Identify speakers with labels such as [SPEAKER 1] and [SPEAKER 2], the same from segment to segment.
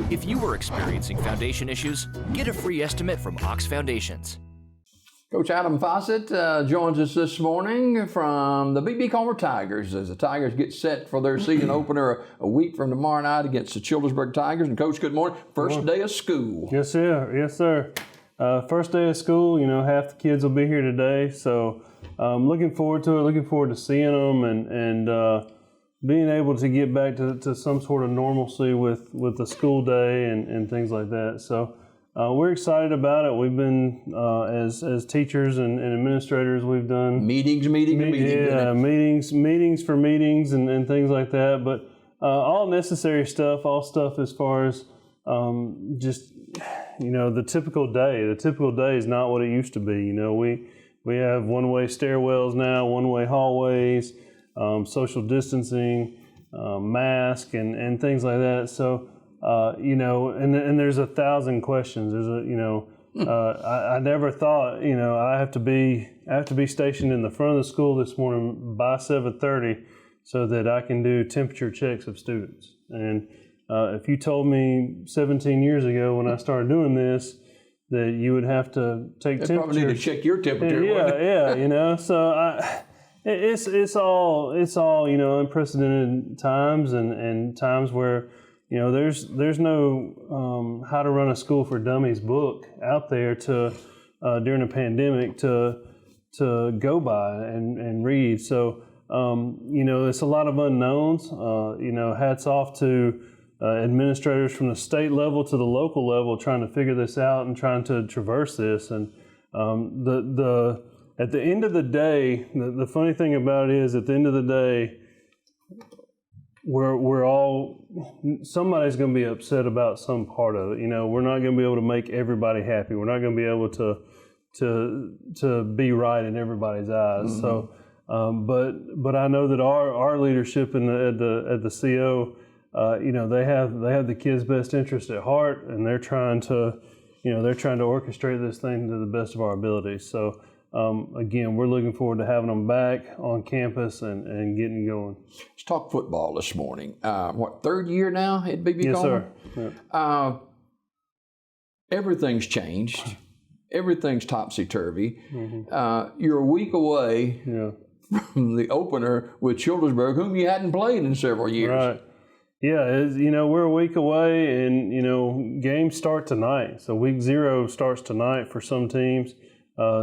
[SPEAKER 1] If you are experiencing foundation issues, get a free estimate from Ox Foundations.
[SPEAKER 2] Coach Adam Fossett joins us this morning from the B.B. Comer Tigers as the Tigers get set for their season opener a week from tomorrow night against the Childersburg Tigers. And Coach, good morning. First day of school.
[SPEAKER 3] Yes, sir. Yes, sir. First day of school. You know, half the kids will be here today, so looking forward to it. Looking forward to seeing them and being able to get back to some sort of normalcy with the school day and things like that. So. We're excited about it. We've been, as teachers and administrators, we've done
[SPEAKER 2] meetings for meetings
[SPEAKER 3] and things like that. But all necessary stuff, all stuff as far as just, you know, the typical day. The typical day is not what it used to be. You know, we have one-way stairwells now, one-way hallways, social distancing, mask, and things like that. So. You know, and there's 1,000 questions. There's I never thought, you know, I have to be stationed in the front of the school this morning by 7:30 so that I can do temperature checks of students. And if you told me 17 years ago when I started doing this that you would have to take temperature,
[SPEAKER 2] probably need to check your temperature.
[SPEAKER 3] Yeah, you know. So it's all you know, unprecedented times and times where. You know, there's no how to run a school for dummies book out there to during a pandemic to go by and read. So you know, it's a lot of unknowns. You know, hats off to administrators from the state level to the local level trying to figure this out and trying to traverse this. And at the end of the day, the funny thing about it is at the end of the day. We're all, somebody's going to be upset about some part of it. You know, we're not going to be able to make everybody happy. We're not going to be able to be right in everybody's eyes. Mm-hmm. So, but I know that our leadership at the CO, you know, they have the kids' best interest at heart, and they're trying to orchestrate this thing to the best of our abilities. So. Again, we're looking forward to having them back on campus and getting going.
[SPEAKER 2] Let's talk football this morning. Third year now at B.B. Comer?
[SPEAKER 3] Yes, sir.
[SPEAKER 2] Everything's changed. Everything's topsy-turvy.
[SPEAKER 3] Mm-hmm.
[SPEAKER 2] You're a week away from the opener with Childersburg, whom you hadn't played in several years.
[SPEAKER 3] Right. Yeah, you know, we're a week away, and, you know, games start tonight. So week 0 starts tonight for some teams.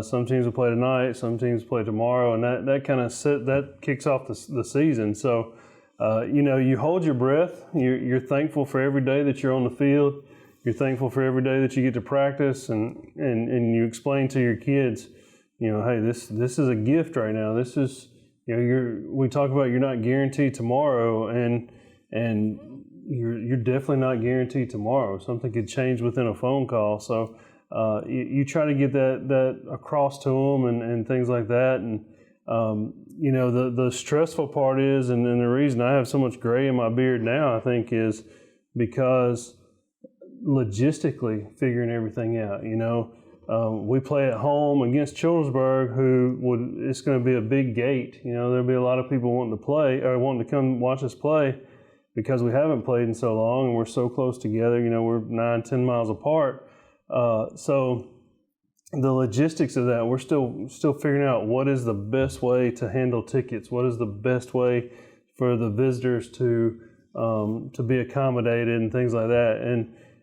[SPEAKER 3] Some teams will play tonight, some teams play tomorrow, and that kicks off the season. So, you know, you hold your breath. You're thankful for every day that you're on the field. You're thankful for every day that you get to practice, and you explain to your kids, you know, hey, this is a gift right now. This is, you know, we talk about you're not guaranteed tomorrow, and you're definitely not guaranteed tomorrow. Something could change within a phone call. So. You try to get that across to them and things like that. And, you know, the stressful part is, and the reason I have so much gray in my beard now, I think, is because logistically figuring everything out. You know, we play at home against Childersburg, it's going to be a big gate. You know, there'll be a lot of people wanting to play or wanting to come watch us play because we haven't played in so long and we're so close together. You know, we're 9-10 miles apart. So the logistics of that, we're still figuring out what is the best way to handle tickets, what is the best way for the visitors to be accommodated and things like that.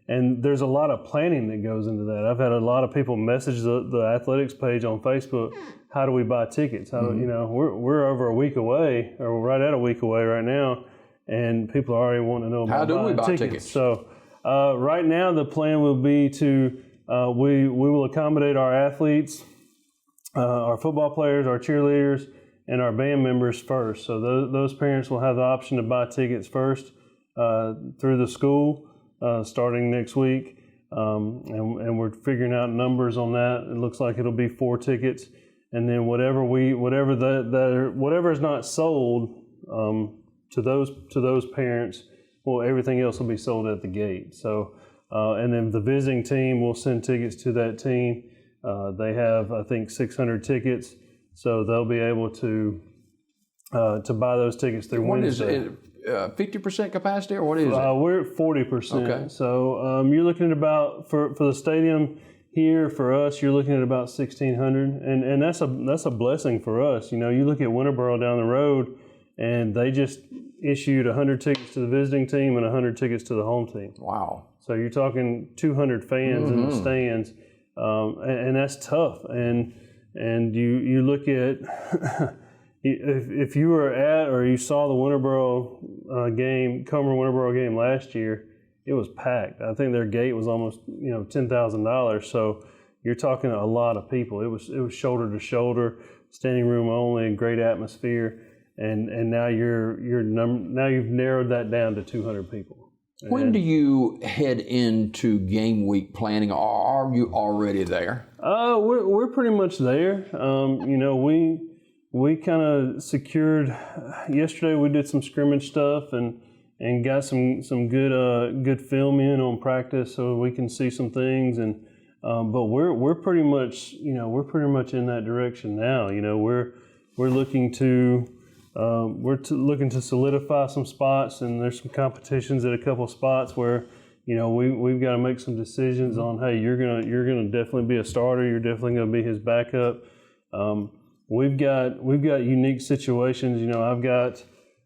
[SPEAKER 3] And there's a lot of planning that goes into that. I've had a lot of people message the athletics page on Facebook. How do we buy tickets? How do, you know, we're over a week away, or we're right at a week away right now, and people are already wanting to know about
[SPEAKER 2] how do we buy tickets.
[SPEAKER 3] So. Right now, the plan will be to we will accommodate our athletes, our football players, our cheerleaders, and our band members first. So those parents will have the option to buy tickets first through the school starting next week, and we're figuring out numbers on that. It looks like it'll be 4 tickets, and then whatever is not sold to those parents. Well, everything else will be sold at the gate. So, and then the visiting team will send tickets to that team. They have, I think, 600 tickets, so they'll be able to buy those tickets through Wednesday.
[SPEAKER 2] 50% capacity, or what is it?
[SPEAKER 3] We're at 40%.
[SPEAKER 2] Okay.
[SPEAKER 3] So you're looking at about for the stadium here for us. You're looking at about 1,600, and that's a blessing for us. You look at Winterboro down the road, and they just issued 100 tickets to the visiting team and 100 tickets to the home team.
[SPEAKER 2] Wow.
[SPEAKER 3] So you're talking 200 fans in the stands, and that's tough. And you look at if you were at or you saw the Winterboro game, Winterboro game last year, it was packed. I think their gate was almost $10,000. So you're talking a lot of people. It was shoulder to shoulder, standing room only, great atmosphere. And now now you've narrowed that down to 200 people.
[SPEAKER 2] When do you head into game week planning? Or are you already there?
[SPEAKER 3] We're pretty much there. We kind of secured. Yesterday we did some scrimmage stuff and got some good film in on practice so we can see some things. And but we're pretty much in that direction now. We're looking to. Looking to solidify some spots, and there's some competitions at a couple of spots where we've got to make some decisions on, hey, you're gonna definitely be a starter, you're definitely gonna be his backup. We've got unique situations. I've got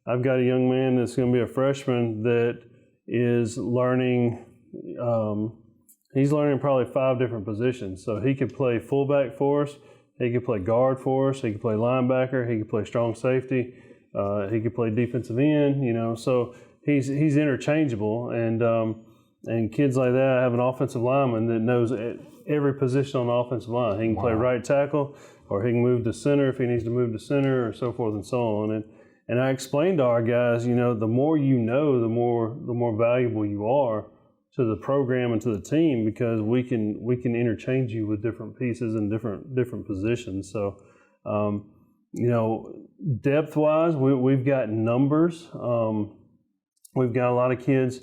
[SPEAKER 3] a young man that's going to be a freshman that is learning. He's learning probably 5 different positions, so he could play fullback for us. He could play guard for us. He could play linebacker. He could play strong safety. He could play defensive end. So he's interchangeable. And kids like that have an offensive lineman that knows every position on the offensive line. He can play right tackle, or he can move to center if he needs to move to center, or so forth and so on. And I explained to our guys, the more you know, the more valuable you are to the program and to the team, because we can interchange you with different pieces and different positions. So, depth-wise, we've got numbers. We've got a lot of kids.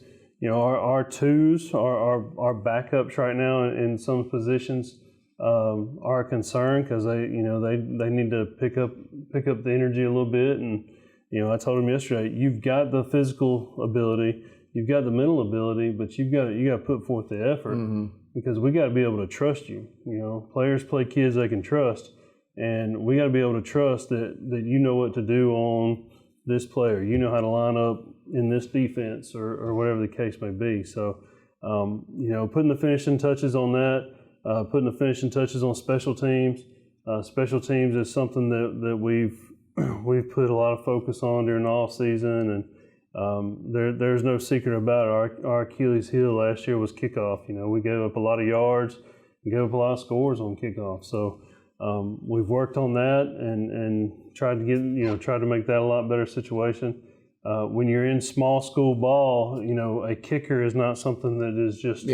[SPEAKER 3] Our twos, our backups right now in some positions are a concern, because they need to pick up the energy a little bit. And I told them yesterday, you've got the physical ability. You've got the mental ability, but you got to put forth the effort, because we got to be able to trust you. Players play kids they can trust, and we got to be able to trust that you know what to do on this player. You know how to line up in this defense, or whatever the case may be. So, putting the finishing touches on that, putting the finishing touches on special teams. Special teams is something that we've put a lot of focus on during the off season, and there's no secret about it. Our Achilles heel last year was kickoff. We gave up a lot of yards, we gave up a lot of scores on kickoff. So we've worked on that and tried to make that a lot better situation. When you're in small school ball, a kicker is not something that is just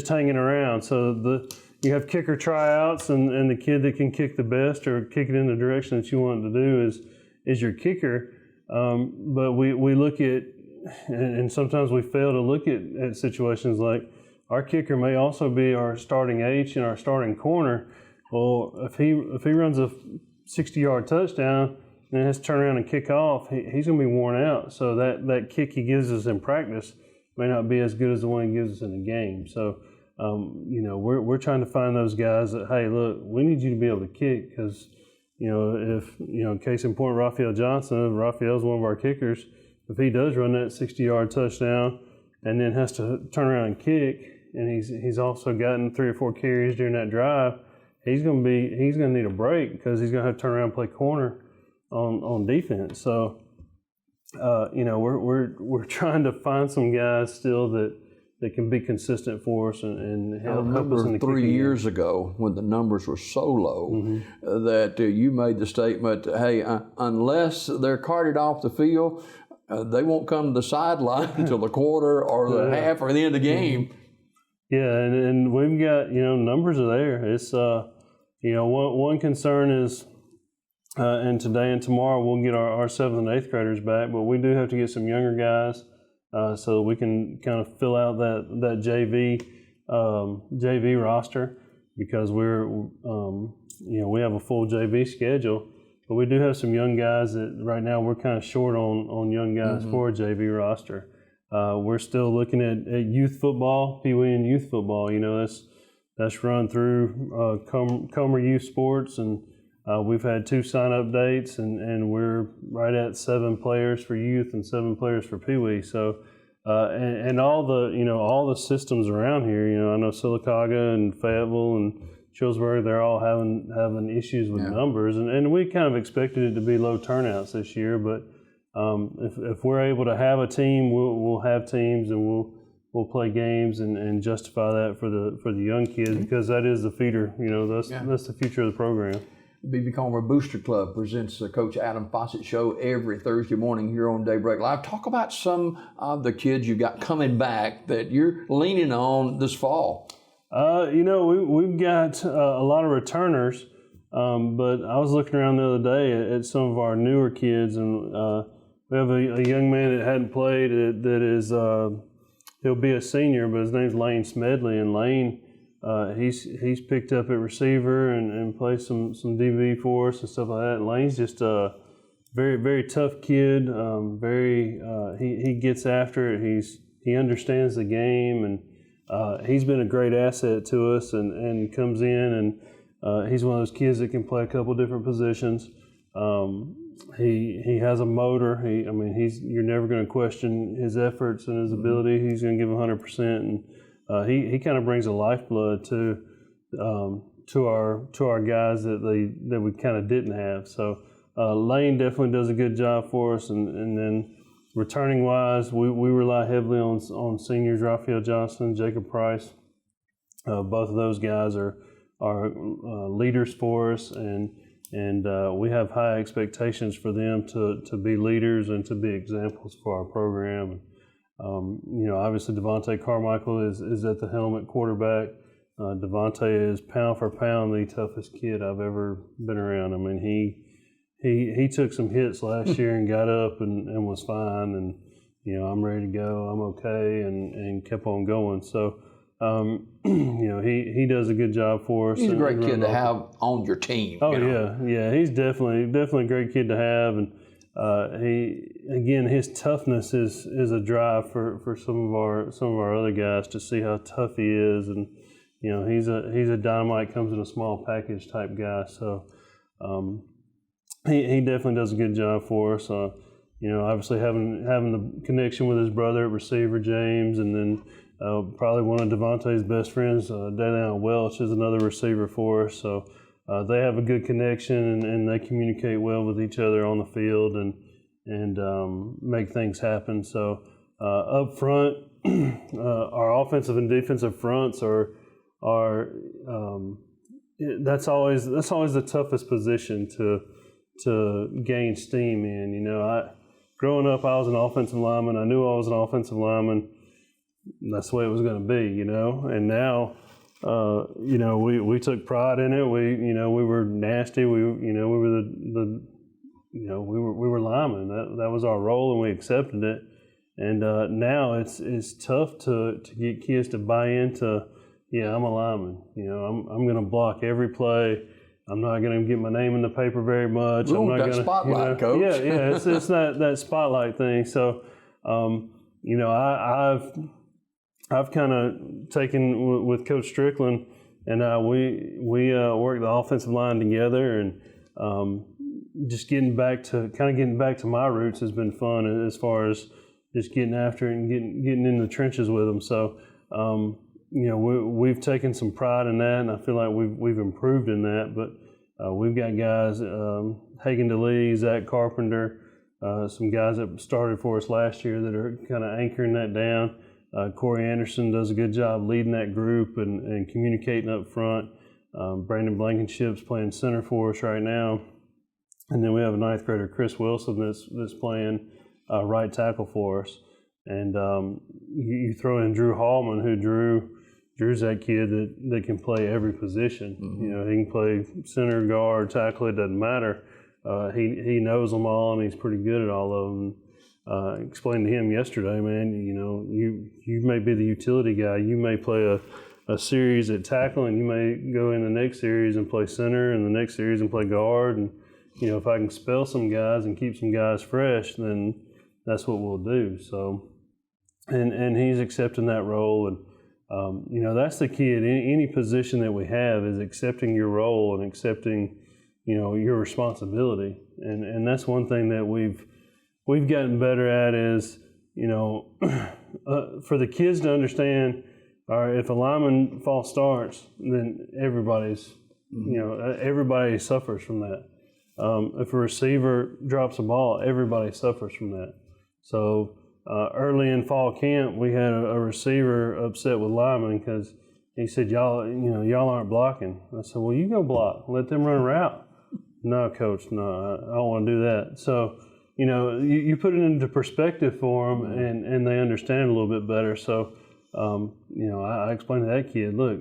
[SPEAKER 3] hanging around. So you have kicker tryouts, and the kid that can kick the best or kick it in the direction that you want it to do is your kicker. But we look at, and sometimes we fail to look at situations like our kicker may also be our starting H and our starting corner. Well, if he runs a 60-yard touchdown and has to turn around and kick off, he's going to be worn out. So that kick he gives us in practice may not be as good as the one he gives us in a game. So we're trying to find those guys that, hey, look, we need you to be able to kick, because case in point, Raphael Johnson. Raphael's one of our kickers. If he does run that 60-yard touchdown and then has to turn around and kick, and he's also gotten 3 or 4 carries during that drive, he's going to need a break, because he's going to have to turn around and play corner on defense. So, we're trying to find some guys still that can be consistent for us and help us in the
[SPEAKER 2] 3 years ago, when the numbers were so low, that you made the statement, hey, unless they're carted off the field, they won't come to the sideline until the quarter or the half or the end of the game.
[SPEAKER 3] Yeah, and we've got, numbers are there. It's, one concern is, and today and tomorrow we'll get our 7th and 8th graders back, but we do have to get some younger guys so we can kind of fill out that JV roster, because we have a full JV schedule. But we do have some young guys that right now we're kind of short on young guys for a JV roster. We're still looking at youth football, Pee Wee and youth football. That's run through Comer Youth Sports, and we've had 2 sign-up dates, and we're right at 7 players for youth and 7 players for Pee Wee. So, and all the systems around here. I know Sylacauga and Fayetteville and Chillsburg, they're all having issues with numbers, and we kind of expected it to be low turnouts this year. But if we're able to have a team, we'll have teams, and we'll play games and justify that for the young kids, because that is the feeder. That's the future of the program.
[SPEAKER 2] BB Comer Booster Club presents the Coach Adam Fossett Show every Thursday morning here on Daybreak Live. Talk about some of the kids you got coming back that you're leaning on this fall.
[SPEAKER 3] We've got a lot of returners, but I was looking around the other day at some of our newer kids, and we have a young man that hadn't played that is he'll be a senior, but his name's Lane Smedley, and Lane. He's picked up at receiver and plays some DB for us and stuff like that. And Lane's just a very, very tough kid. He gets after it. He understands the game, and he's been a great asset to us. And comes in, and he's one of those kids that can play a couple different positions. He has a motor. You're never going to question his efforts and his ability. He's going to give 100%. And he kind of brings a lifeblood to our guys that we kind of didn't have. So Lane definitely does a good job for us, and then returning wise, we rely heavily on seniors Raphael Johnson, Jacob Price. Both of those guys are leaders for us, and we have high expectations for them to be leaders and to be examples for our program. Obviously Devontae Carmichael is at the helm at quarterback. Devontae is pound for pound the toughest kid I've ever been around. He took some hits last year and got up and was fine. And I'm ready to go. I'm okay, and kept on going. So he does a good job for us.
[SPEAKER 2] He's a great kid to have on your team.
[SPEAKER 3] Oh yeah. He's definitely a great kid to have, and his toughness is a drive for some of our other guys to see how tough he is, and he's a dynamite, comes in a small package type guy. So he definitely does a good job for us. Obviously having the connection with his brother at receiver, James, and then probably one of Devontae's best friends, Daylion Welch, is another receiver for us. So they have a good connection, and they communicate well with each other on the field and make things happen. So up front, our offensive and defensive fronts are that's always the toughest position to gain steam in. Growing up, I was an offensive lineman. I knew I was an offensive lineman. That's the way it was going to be, And now, we took pride in it. We were nasty. We were we were linemen. That was our role, and we accepted it. And now it's tough to get kids to buy into. Yeah, I'm a lineman. I'm going to block every play. I'm not going to get my name in the paper very much. I'm not
[SPEAKER 2] that
[SPEAKER 3] going to
[SPEAKER 2] spotlight, Coach.
[SPEAKER 3] Yeah. It's not that spotlight thing. So, I've kind of taken with Coach Strickland, and we worked the offensive line together, and just getting back to my roots has been fun as far as just getting after it and getting in the trenches with them. So, we've taken some pride in that, and I feel like we've improved in that. But we've got guys, Hagen DeLee, Zach Carpenter, some guys that started for us last year that are kind of anchoring that down. Corey Anderson does a good job leading that group and communicating up front. Brandon Blankenship's playing center for us right now. And then we have a 9th grader, Chris Wilson, that's playing right tackle for us. And you throw in Drew Hallman, who Drew's that kid that can play every position. Mm-hmm. He can play center, guard, tackle, it doesn't matter. He knows them all, and he's pretty good at all of them. Explained to him yesterday, man, you may be the utility guy. You may play a series at tackle, and you may go in the next series and play center, and the next series and play guard. And if I can spell some guys and keep some guys fresh, then that's what we'll do. So, and he's accepting that role, and that's the key at any position that we have is accepting your role and accepting, your responsibility. And that's one thing that we've gotten better at is, for the kids to understand, all right, if a lineman false starts, then everybody suffers from that. If a receiver drops a ball, everybody suffers from that. So early in fall camp, we had a receiver upset with linemen because he said, y'all aren't blocking. I said, well, you go block. Let them run a route. No, coach, no, I don't want to do that. So, you put it into perspective for them, and they understand a little bit better. So, I explained to that kid, look,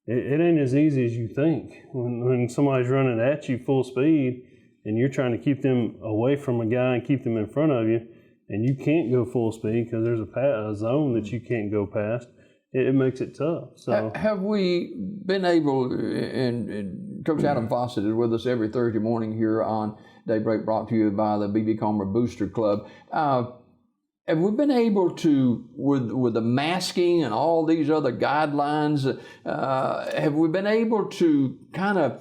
[SPEAKER 3] it ain't as easy as you think. When somebody's running at you full speed and you're trying to keep them away from a guy and keep them in front of you, and you can't go full speed because there's a zone that you can't go past, it makes it tough. So
[SPEAKER 2] have we been able, and Coach Adam Fossett is with us every Thursday morning here on Daybreak, brought to you by the B.B. Comer Booster Club. Have we been able to, with the masking and all these other guidelines, have we been able to kind of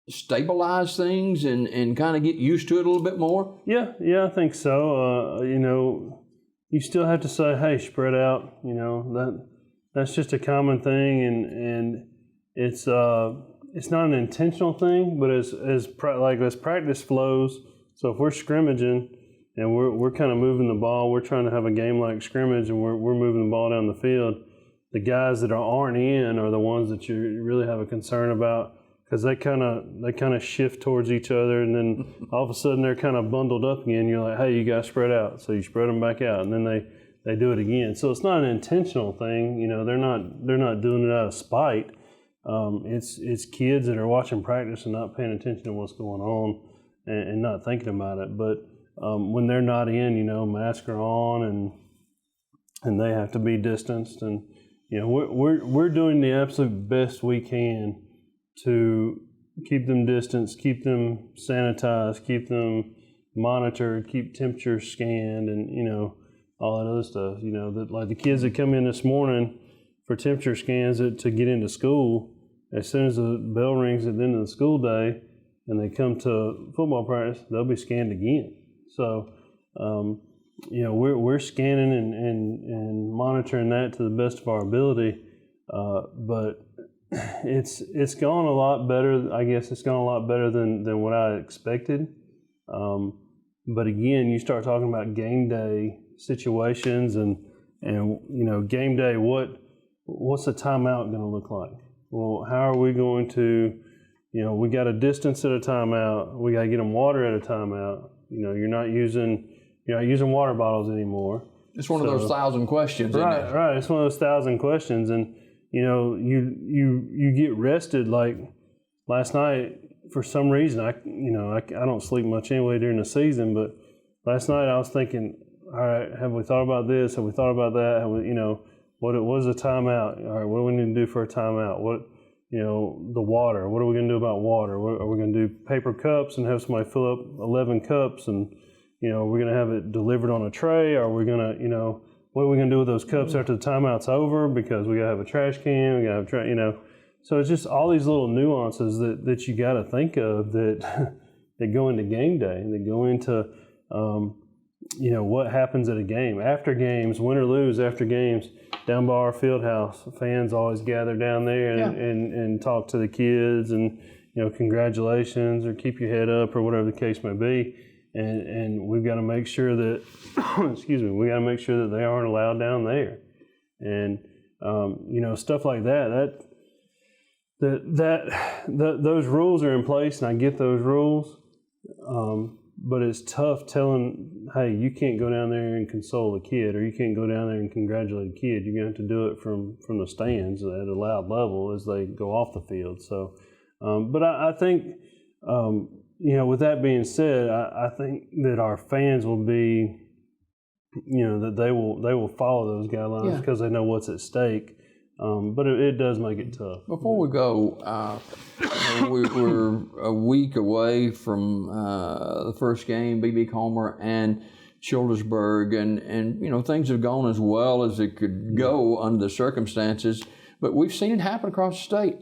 [SPEAKER 2] stabilize things and kind of get used to it a little bit more?
[SPEAKER 3] Yeah, I think so. You still have to say, hey, spread out. That's just a common thing, and it's not an intentional thing, but as practice flows. So if we're scrimmaging and we're kind of moving the ball, we're trying to have a game-like scrimmage, and we're moving the ball down the field. The guys that aren't in are the ones that you really have a concern about, because they kind of shift towards each other, and then all of a sudden they're kind of bundled up again. You're like, hey, you guys spread out, so you spread them back out, and then they do it again. So it's not an intentional thing. They're not doing it out of spite. It's kids that are watching practice and not paying attention to what's going on and not thinking about it. But when they're not in, masks are on and they have to be distanced, and we're doing the absolute best we can to keep them distanced, keep them sanitized, keep them monitored, keep temperatures scanned, and all that other stuff. Like the kids that come in this morning for temperature scans to get into school, as soon as the bell rings at the end of the school day and they come to football practice, they'll be scanned again. So, we're scanning and monitoring that to the best of our ability, but it's gone a lot better. I guess it's gone a lot better than what I expected. But again, you start talking about game day situations and game day, what's a timeout going to look like? Well, how are we going to, we got a distance at a timeout. We got to get them water at a timeout. You're not using water bottles anymore.
[SPEAKER 2] It's one of those 1,000 questions, isn't it?
[SPEAKER 3] Right. It's one of those 1,000 questions, and you get rested. Like last night, for some reason, I don't sleep much anyway during the season, but last night I was thinking, all right, have we thought about this? Have we thought about that? Have we, what is a timeout? All right, what do we need to do for a timeout? What, the water, what are we going to do about water? Are we going to do paper cups and have somebody fill up 11 cups and, we're going to have it delivered on a tray? Or are we going to, what are we going to do with those cups after the timeout's over? Because we got to have a trash can, we got to have So it's just all these little nuances that you got to think of that go into game day, that go into, what happens at a game. After games, win or lose, after games, down by our field house, fans always gather down there and talk to the kids and, congratulations or keep your head up or whatever the case may be. And we've got to make sure that, we got to make sure that they aren't allowed down there. And, stuff like that, those rules are in place, and I get those rules. But it's tough telling, hey, you can't go down there and console a kid, or you can't go down there and congratulate a kid. You're going to have to do it from the stands at a loud level as they go off the field. So, but I think, with that being said, I think that our fans will be, that they will follow those guidelines because they know what's at stake. But it does make it tough.
[SPEAKER 2] Before we go, we're a week away from the first game, B.B. Comer and Childersburg, and things have gone as well as it could go under the circumstances. But we've seen it happen across the state.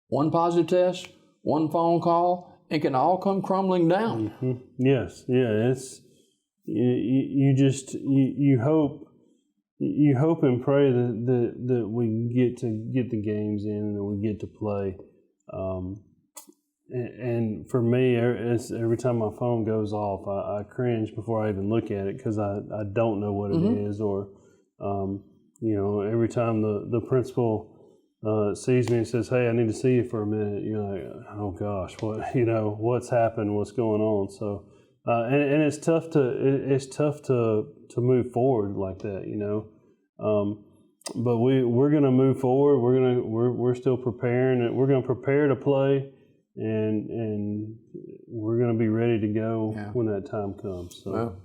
[SPEAKER 2] One positive test, one phone call, it can all come crumbling down.
[SPEAKER 3] Mm-hmm. Yes, yeah, it's you hope and pray that we get the games in and that we get to play. And for me, every time my phone goes off, I cringe before I even look at it because I don't know what it is, or every time the principal sees me and says, "Hey, I need to see you for a minute," you're like, "Oh gosh, what's happened? What's going on?" So, and it's tough to move forward like that, But we're going to move forward. We're still preparing. We're going to prepare to play, and we're going to be ready to go when that time comes. So.
[SPEAKER 2] Well,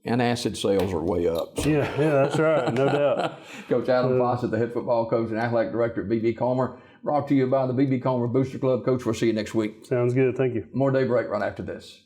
[SPEAKER 2] antacid sales are way up. So.
[SPEAKER 3] Yeah, that's right, no doubt.
[SPEAKER 2] Coach Adam Fossett, the head football coach and athletic director at B.B. Comer, brought to you by the B.B. Comer Booster Club. Coach, we'll see you next week.
[SPEAKER 3] Sounds good. Thank you.
[SPEAKER 2] More Daybreak right after this.